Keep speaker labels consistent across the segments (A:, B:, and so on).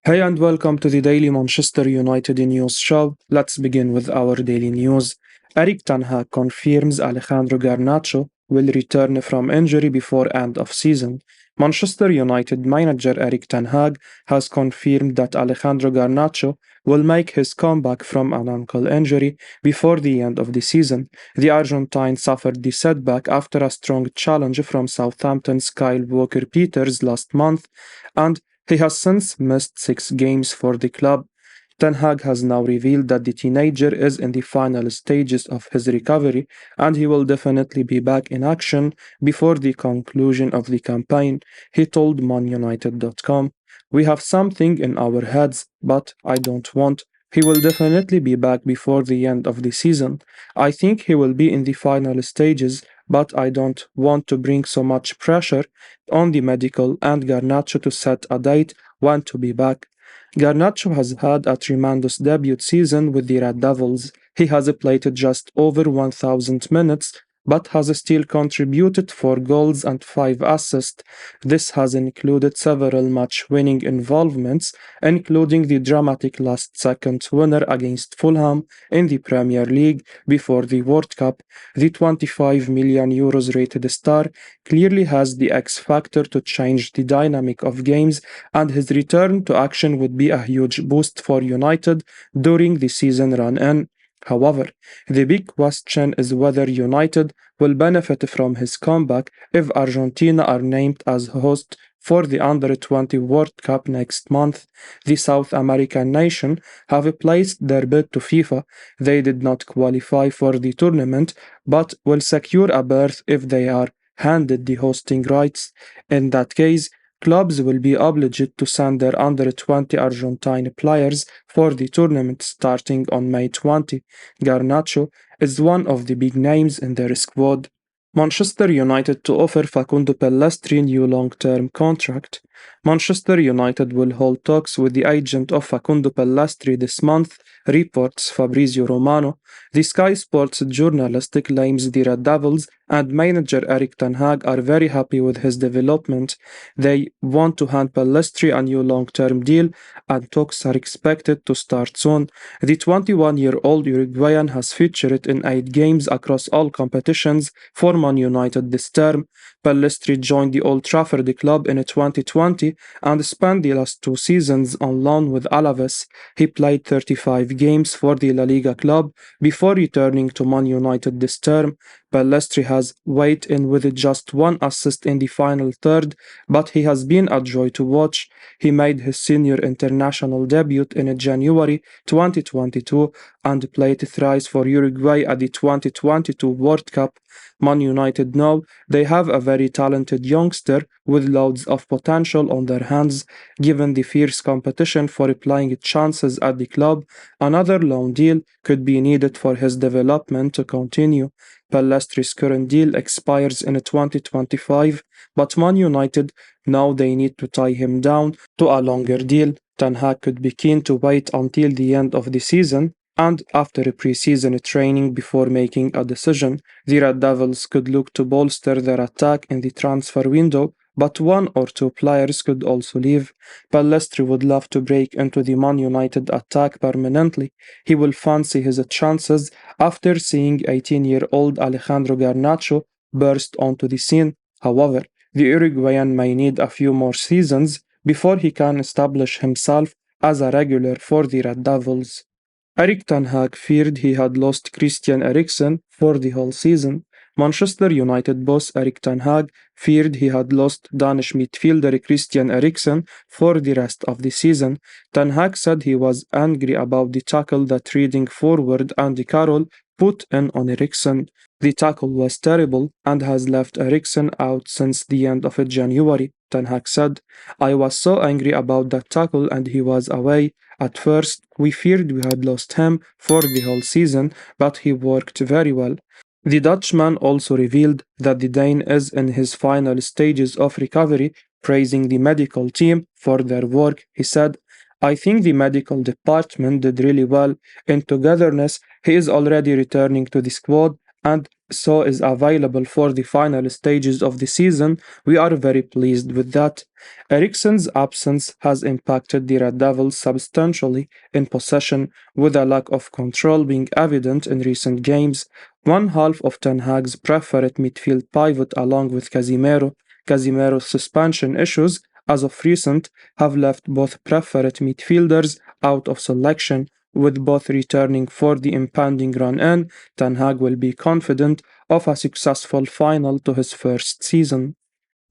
A: Hey and welcome to the Daily Manchester United News Show. Let's begin with our daily news. Erik ten Hag confirms Alejandro Garnacho will return from injury before end of season. Manchester United manager Erik ten Hag has confirmed that Alejandro Garnacho will make his comeback from an ankle injury before the end of the season. The Argentine suffered the setback after a strong challenge from Southampton's Kyle Walker-Peters last month, and he has since missed 6 games for the club. Ten Hag has now revealed that the teenager is in the final stages of his recovery and he will definitely be back in action before the conclusion of the campaign, he told ManUnited.com. We have something in our heads, but I don't want. He will definitely be back before the end of the season. I think he will be in the final stages, but I don't want to bring so much pressure on the medical and Garnacho to set a date when to be back. Garnacho has had a tremendous debut season with the Red Devils. He has played just over 1,000 minutes but has still contributed 4 goals and 5 assists. This has included several match-winning involvements, including the dramatic last-second winner against Fulham in the Premier League before the World Cup. The 25 million euros rated star clearly has the X factor to change the dynamic of games, and his return to action would be a huge boost for United during the season run-in. However, the big question is whether United will benefit from his comeback if Argentina are named as host for the Under-20 World Cup next month. The South American nation have placed their bid to FIFA. They did not qualify for the tournament, but will secure a berth if they are handed the hosting rights. In that case, clubs will be obliged to send their under-20 Argentine players for the tournament starting on May 20. Garnacho is one of the big names in their squad. Manchester United to offer Facundo Pellistri new long-term contract. Manchester United will hold talks with the agent of Facundo Pellistri this month, reports Fabrizio Romano. The Sky Sports journalist claims the Red Devils and manager Erik ten Hag are very happy with his development. They want to hand Pellistri a new long-term deal, and talks are expected to start soon. The 21-year-old Uruguayan has featured in 8 games across all competitions for Man United this term. Pellistri joined the Old Trafford club in 2020 and spent the last 2 seasons on loan with Alaves. He played 35 games for the La Liga club before returning to Man United this term. Pellistri has weighed in with just 1 assist in the final third, but he has been a joy to watch. He made his senior international debut in January 2022 and played thrice for Uruguay at the 2022 World Cup. Man United know they have a very talented youngster with loads of potential on their hands. Given the fierce competition for playing chances at the club, another loan deal could be needed for his development to continue. Pellistri's current deal expires in 2025, but Man United now they need to tie him down to a longer deal. Ten Hag could be keen to wait until the end of the season and after a pre-season training before making a decision. The Red Devils could look to bolster their attack in the transfer window, but 1 or 2 players could also leave. Pellistri would love to break into the Man United attack permanently. He will fancy his chances after seeing 18-year-old Alejandro Garnacho burst onto the scene. However, the Uruguayan may need a few more seasons before he can establish himself as a regular for the Red Devils. Erik ten Hag feared he had lost Christian Eriksen for the whole season. Manchester United boss Erik ten Hag feared he had lost Danish midfielder Christian Eriksen for the rest of the season. Ten Hag said he was angry about the tackle that reading forward Andy Carroll put in on Eriksen. The tackle was terrible and has left Eriksen out since the end of January, Ten Hag said. I was so angry about that tackle and he was away. At first, we feared we had lost him for the whole season, but he worked very well. The Dutchman also revealed that the Dane is in his final stages of recovery, praising the medical team for their work. He said, I think the medical department did really well. In togetherness, he is already returning to the squad and so is available for the final stages of the season, we are very pleased with that. Eriksen's absence has impacted the Red Devils substantially in possession, with a lack of control being evident in recent games. One half of Ten Hag's preferred midfield pivot, along with Casemiro's suspension issues, as of recent, have left both preferred midfielders out of selection, with both returning for the impending run-in. Ten Hag will be confident of a successful final to his first season.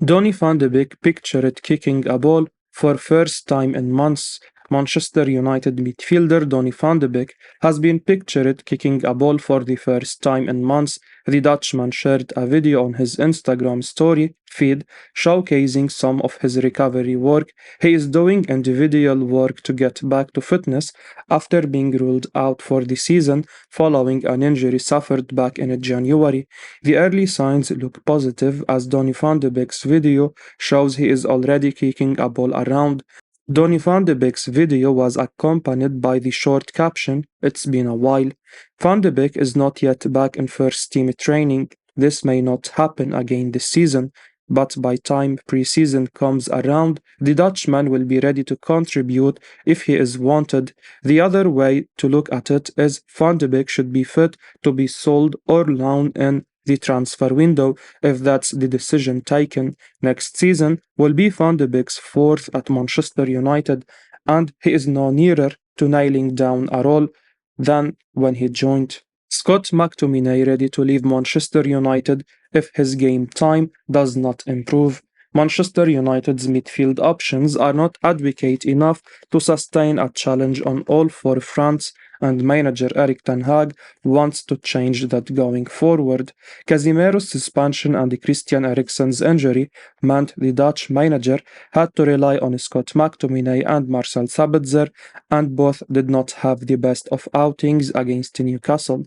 A: Donny van de Beek pictured kicking a ball for first time in months. Manchester United midfielder Donny van de Beek has been pictured kicking a ball for the first time in months. The Dutchman shared a video on his Instagram story feed showcasing some of his recovery work. He is doing individual work to get back to fitness after being ruled out for the season following an injury suffered back in January. The early signs look positive as Donny van de Beek's video shows he is already kicking a ball around. Donny van de Beek's video was accompanied by the short caption, "It's been a while." Van de Beek is not yet back in first team training. This may not happen again this season, but by time preseason comes around, the Dutchman will be ready to contribute if he is wanted. The other way to look at it is Van de Beek should be fit to be sold or loaned in the transfer window if that's the decision taken. Next season will be Van de Beek's fourth at Manchester United, and he is no nearer to nailing down a role than when he joined. Scott McTominay ready to leave Manchester United if his game time does not improve. Manchester United's midfield options are not adequate enough to sustain a challenge on all four fronts, and manager Erik ten Hag wants to change that going forward. Casemiro's suspension and Christian Eriksen's injury meant the Dutch manager had to rely on Scott McTominay and Marcel Sabitzer, and both did not have the best of outings against Newcastle.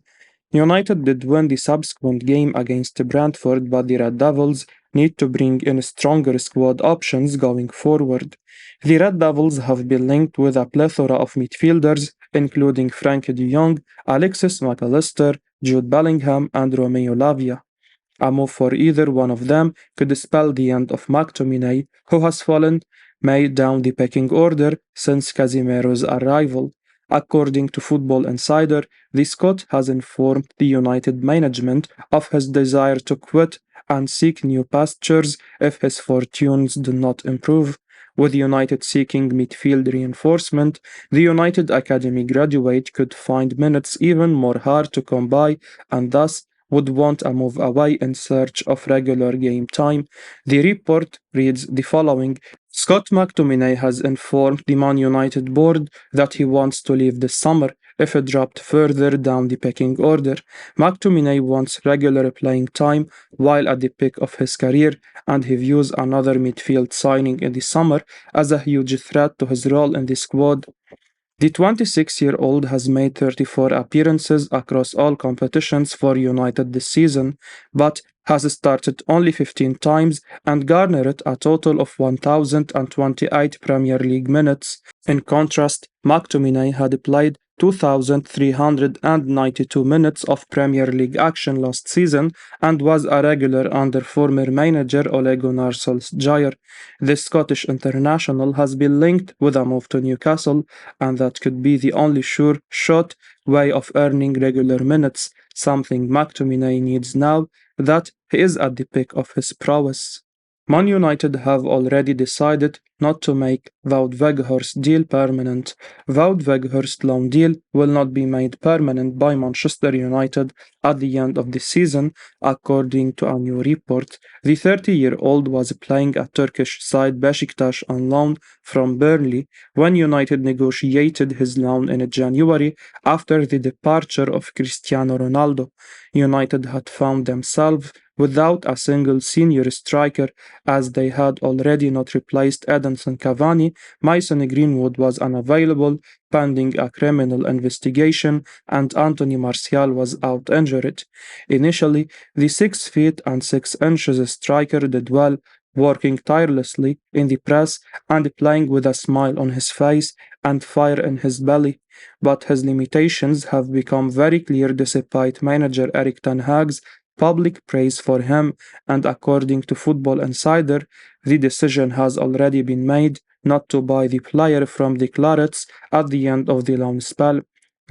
A: United did win the subsequent game against Brentford, but the Red Devils need to bring in stronger squad options going forward. The Red Devils have been linked with a plethora of midfielders, including Frankie de Jong, Alexis McAllister, Jude Bellingham, and Romeo Lavia. A move for either one of them could spell the end of McTominay, who has fallen made down the pecking order since Casemiro's arrival. According to Football Insider, the Scot has informed the United management of his desire to quit and seek new pastures if his fortunes do not improve. With United seeking midfield reinforcement, the United Academy graduate could find minutes even more hard to come by and thus would want a move away in search of regular game time. The report reads the following: Scott McTominay has informed the Man United board that he wants to leave this summer if it dropped further down the pecking order. McTominay wants regular playing time while at the peak of his career, and he views another midfield signing in the summer as a huge threat to his role in the squad. The 26-year-old has made 34 appearances across all competitions for United this season, but has started only 15 times and garnered a total of 1,028 Premier League minutes. In contrast, McTominay had played 2,392 minutes of Premier League action last season and was a regular under former manager Ole Gunnar Solskjaer. The Scottish international has been linked with a move to Newcastle, and that could be the only sure shot way of earning regular minutes, something McTominay needs now that he is at the peak of his prowess. Man United have already decided not to make Wout Weghorst deal permanent. Wout Weghorst loan deal will not be made permanent by Manchester United at the end of the season, according to a new report. The 30-year-old was playing at Turkish side Beşiktaş on loan from Burnley when United negotiated his loan in January after the departure of Cristiano Ronaldo. United had found themselves without a single senior striker, as they had already not replaced Edinson Cavani. Mason Greenwood was unavailable pending a criminal investigation, and Anthony Martial was out injured. Initially, the 6 feet and 6 inches striker did well, working tirelessly in the press and playing with a smile on his face and fire in his belly. But his limitations have become very clear despite manager Erik ten Hag's public praise for him, and according to Football Insider, the decision has already been made not to buy the player from the Clarets at the end of the loan spell.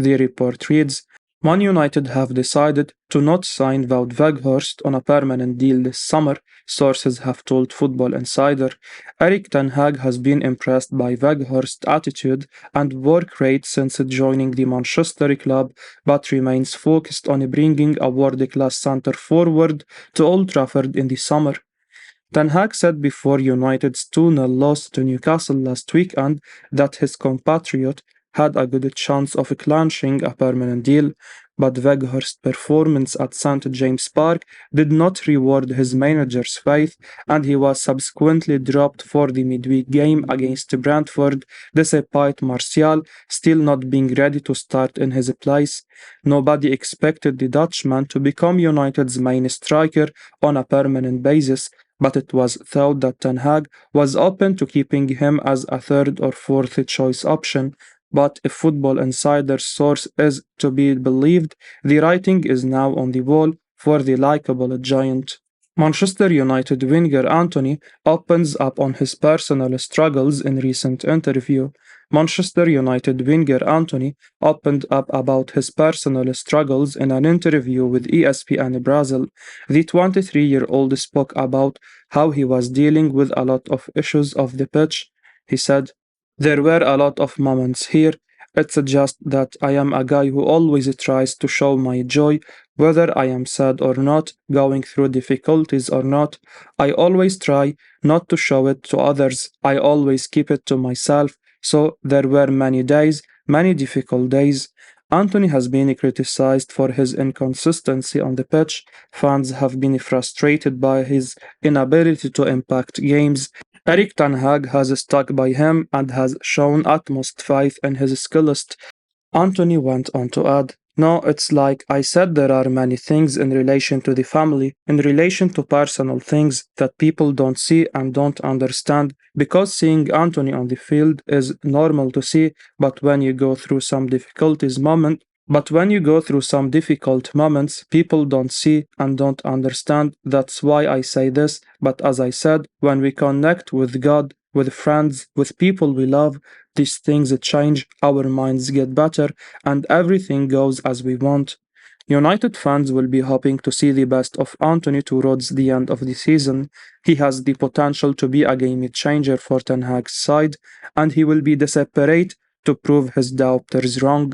A: The report reads, Man United have decided to not sign Wout Weghorst on a permanent deal this summer, sources have told Football Insider. Erik Ten Hag has been impressed by Weghorst's attitude and work rate since joining the Manchester club, but remains focused on bringing a world-class centre forward to Old Trafford in the summer. Ten Hag said before United's 2-0 loss to Newcastle last weekend that his compatriot had a good chance of clinching a permanent deal, but Weghorst's performance at St James Park did not reward his manager's faith, and he was subsequently dropped for the midweek game against Brentford, despite Martial still not being ready to start in his place. Nobody expected the Dutchman to become United's main striker on a permanent basis, but it was thought that Ten Hag was open to keeping him as a third or fourth choice option. But if Football Insider's source is to be believed, the writing is now on the wall for the likeable giant. Manchester United winger Antony opens up on his personal struggles in recent interview. Manchester United winger Antony opened up about his personal struggles in an interview with ESPN Brazil. The 23-year-old spoke about how he was dealing with a lot of issues off the pitch. He said, There were a lot of moments here. It's just that I am a guy who always tries to show my joy, whether I am sad or not, going through difficulties or not. I always try not to show it to others. I always keep it to myself. So there were many days, many difficult days. Antony has been criticized for his inconsistency on the pitch. Fans have been frustrated by his inability to impact games. Erik Ten Hag has stuck by him and has shown utmost faith in his skills. Antony went on to add, No, it's like I said, there are many things in relation to the family, in relation to personal things that people don't see and don't understand, because seeing Antony on the field is normal to see, but when you go through some difficult moments, people don't see and don't understand. That's why I say this. But as I said, when we connect with God, with friends, with people we love, these things change, our minds get better, and everything goes as we want. United fans will be hoping to see the best of Antony towards the end of the season. He has the potential to be a game changer for Ten Hag's side, and he will be desperate to prove his doubters wrong.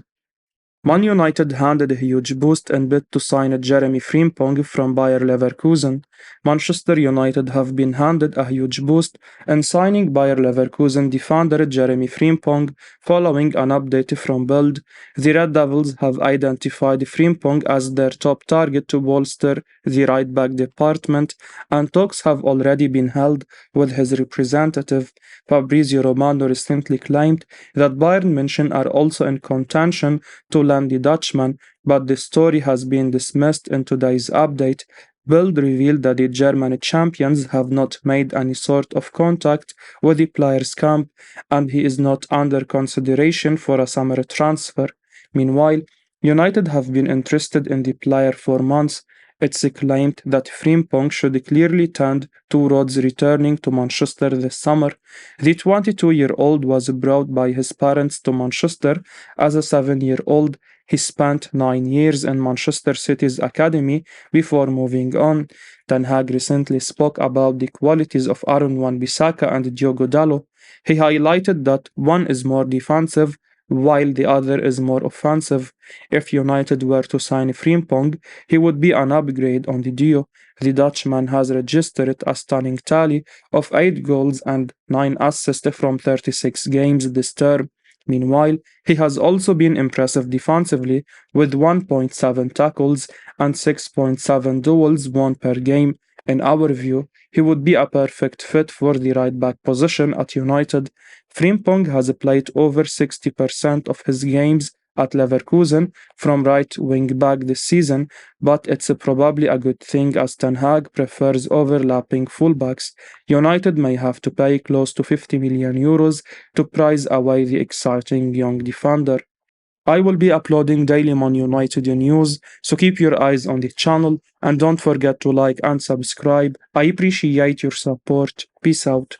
A: Man United handed a huge boost and bid to sign Jeremy Frimpong from Bayer Leverkusen. Manchester United have been handed a huge boost in signing Bayer Leverkusen defender Jeremy Frimpong following an update from Bild. The Red Devils have identified Frimpong as their top target to bolster the right-back department, and talks have already been held with his representative. Fabrizio Romano recently claimed that Bayern München are also in contention to land the Dutchman, but the story has been dismissed in today's update. Bild revealed that the German champions have not made any sort of contact with the player's camp, and he is not under consideration for a summer transfer. Meanwhile, United have been interested in the player for months. It's claimed that Frimpong should clearly tend towards returning to Manchester this summer. The 22-year-old was brought by his parents to Manchester as a 7-year-old. He spent 9 years in Manchester City's academy before moving on. Ten Hag recently spoke about the qualities of Aaron Wan-Bissaka and Diogo Dalot. He highlighted that one is more defensive while the other is more offensive. If United were to sign Frimpong, he would be an upgrade on the duo. The Dutchman has registered a stunning tally of 8 goals and 9 assists from 36 games this term. Meanwhile, he has also been impressive defensively with 1.7 tackles and 6.7 duels won per game. In our view, he would be a perfect fit for the right-back position at United. Frimpong has played over 60% of his games at Leverkusen from right wing-back this season, but it's probably a good thing as Ten Hag prefers overlapping fullbacks. United may have to pay close to €50 million to prize away the exciting young defender. I will be uploading daily Man United news, so keep your eyes on the channel and don't forget to like and subscribe. I appreciate your support. Peace out.